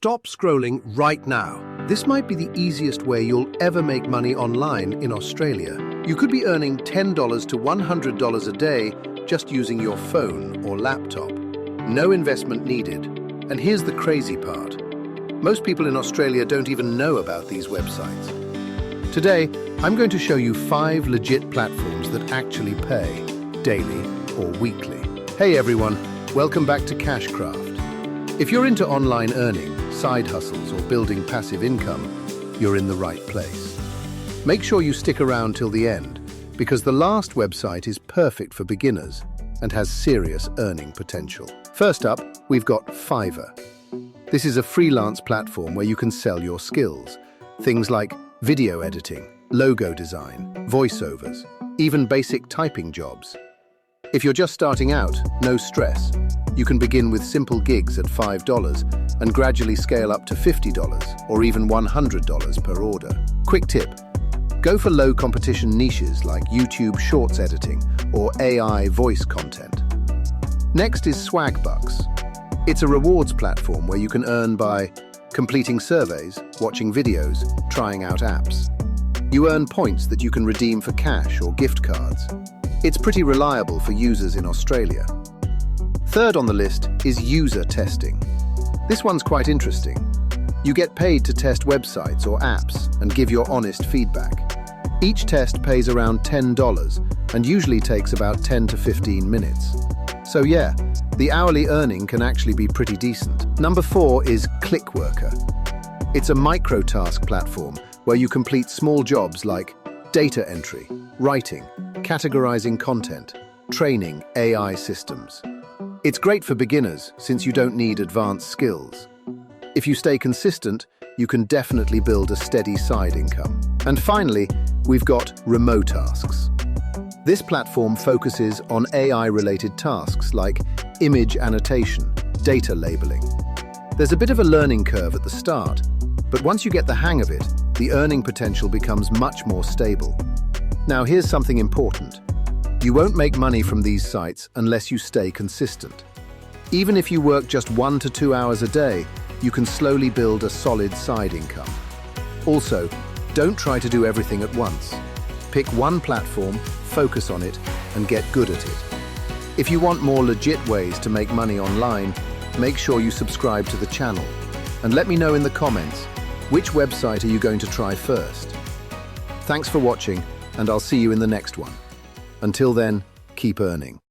Stop scrolling right now. This might be the easiest way you'll ever make money online in Australia. You could be earning $10 to $100 a day just using your phone or laptop. No investment needed. And here's the crazy part. Most people in Australia don't even know about these websites. Today, I'm going to show you 5 legit platforms that actually pay, daily or weekly. Hey everyone, welcome back to Cashcraft. If you're into online earning, side hustles or building passive income, you're in the right place. Make sure you stick around till the end, because the last website is perfect for beginners and has serious earning potential. First up, we've got Fiverr. This is a freelance platform where you can sell your skills. Things like video editing, logo design, voiceovers, even basic typing jobs. If you're just starting out, no stress. You can begin with simple gigs at $5 and gradually scale up to $50 or even $100 per order. Quick tip: go for low competition niches like YouTube Shorts editing or AI voice content. Next is Swagbucks. It's a rewards platform where you can earn by completing surveys, watching videos, trying out apps. You earn points that you can redeem for cash or gift cards. It's pretty reliable for users in Australia. Third on the list is user testing. This one's quite interesting. You get paid to test websites or apps and give your honest feedback. Each test pays around $10 and usually takes about 10 to 15 minutes. So yeah, the hourly earning can actually be pretty decent. Number 4 is Clickworker. It's a micro-task platform where you complete small jobs like data entry, writing, categorizing content, training AI systems. It's great for beginners since you don't need advanced skills. If you stay consistent, you can definitely build a steady side income. And finally, we've got Remotasks. This platform focuses on AI-related tasks like image annotation, data labeling. There's a bit of a learning curve at the start, but once you get the hang of it, the earning potential becomes much more stable. Now here's something important. You won't make money from these sites unless you stay consistent. Even if you work just 1 to 2 hours a day, you can slowly build a solid side income. Also, don't try to do everything at once. Pick one platform, focus on it, and get good at it. If you want more legit ways to make money online, make sure you subscribe to the channel. And let me know in the comments, which website are you going to try first? Thanks for watching, and I'll see you in the next one. Until then, keep earning.